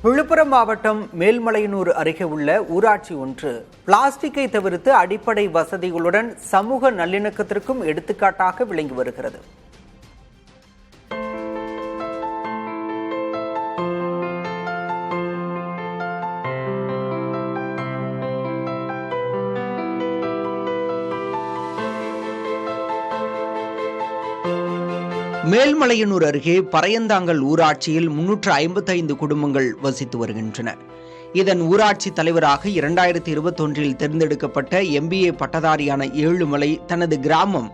விழுப்புரம் மாவட்டம் மேல்மலையனூர் அருகே உள்ள ஊராட்சி ஒன்று பிளாஸ்டிக்கை தவிர்த்து அடிப்படை வசதிகளுடன் சமூக நல்லிணக்கத்திற்கும் எடுத்துக்காட்டாக விளங்கி வருகிறது. மேல்மலையனூர் அருகே பறையந்தாங்கல் ஊராட்சியில் 355 குடும்பங்கள் வசித்து வருகின்றன. இதன் ஊராட்சி தலைவராக 2021 தேர்ந்தெடுக்கப்பட்ட MBA பட்டதாரியான ஏழுமலை தனது கிராமம்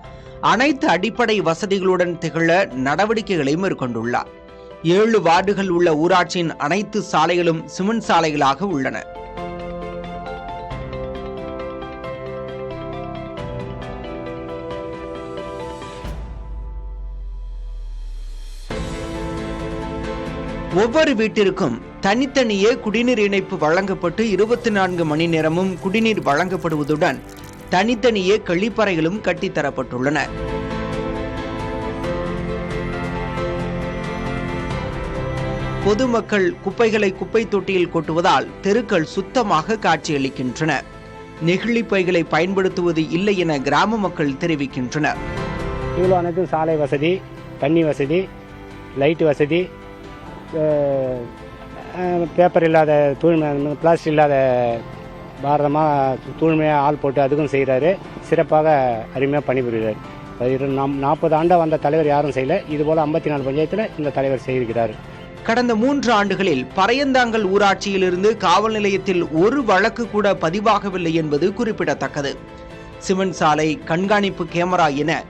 அனைத்து அடிப்படை வசதிகளுடன் திகழ நடவடிக்கைகளை மேற்கொண்டுள்ளார். 7 வார்டுகள் உள்ள ஊராட்சியின் அனைத்து சாலைகளும் சிமெண்ட் சாலைகளாக உள்ளன. ஒவ்வொரு வீட்டிற்கும் தனித்தனியே குடிநீர் இணைப்பு வழங்கப்பட்டு 24 மணி நேரமும் குடிநீர் வழங்கப்படுவதுடன் தனித்தனியே கழிப்பறைகளும் கட்டித்தரப்பட்டுள்ளன. பொதுமக்கள் குப்பைகளை குப்பை தொட்டியில் கொட்டுவதால் தெருக்கள் சுத்தமாக காட்சியளிக்கின்றன. நெகிழி பைகளை பயன்படுத்துவது இல்லை என கிராம மக்கள் தெரிவிக்கின்றனர். இவ்வளோ அனைத்தும் சாலை வசதி, தண்ணி வசதி, லைட் வசதி, பேப்பர் இல்லாத தூய்மை, பிளாஸ்டிக் இல்லாத பாரதமாக தூய்மையாக ஆள் போட்டு அதுக்கும் செய்கிறாரு. சிறப்பாக அருமையாக பணிபுரிகிறார். 40 ஆண்டாக வந்த தலைவர் யாரும் செய்யலை. இதுபோல் 54 பஞ்சாயத்தில் இந்த தலைவர் செய்திருக்கிறார். கடந்த 3 ஆண்டுகளில் பறையந்தாங்கல் ஊராட்சியிலிருந்து காவல் நிலையத்தில் ஒரு வழக்கு கூட பதிவாகவில்லை என்பது குறிப்பிடத்தக்கது. சிமெண்ட் சாலை, கண்காணிப்பு கேமரா என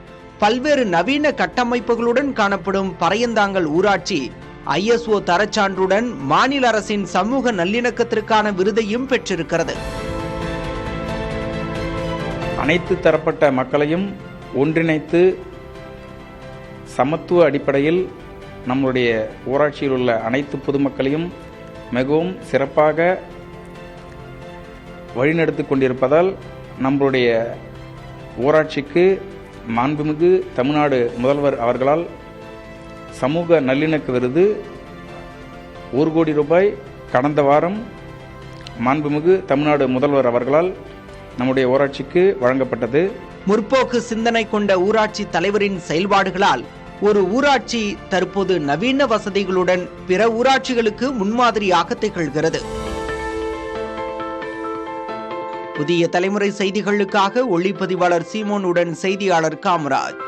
பல்வேறு நவீன கட்டமைப்புகளுடன் காணப்படும் பறையந்தாங்கல் ஊராட்சி ISO தரச்சான்றுடன் மாநில அரசின் சமூக நல்லிணக்கத்திற்கான விருதையும் பெற்றிருக்கிறது. அனைத்து தரப்பட்ட மக்களையும் ஒன்றிணைத்து சமத்துவ அடிப்படையில் நம்முடைய ஊராட்சியில் உள்ள அனைத்து பொதுமக்களையும் மிகவும் சிறப்பாக வழிநடத்தி கொண்டிருப்பதால் நம்முடைய ஊராட்சிக்கு மாண்புமிகு தமிழ்நாடு முதல்வர் அவர்களால் சமூக நல்லிணக்க விருது 1 கோடி ரூபாய் கடந்த வாரம் மாண்புமிகு தமிழ்நாடு முதல்வர் அவர்களால் நம்முடைய ஊராட்சிக்கு வழங்கப்பட்டது. முற்போக்கு சிந்தனை கொண்ட ஊராட்சி தலைவரின் செயல்பாடுகளால் ஒரு ஊராட்சி தற்போது நவீன வசதிகளுடன் பிற ஊராட்சிகளுக்கு முன்மாதிரியாக திகழ்கிறது. புதிய தலைமுறை செய்திகளுக்காக ஒளிப்பதிவாளர் சீமோனுடன் செய்தியாளர் காமராஜ்.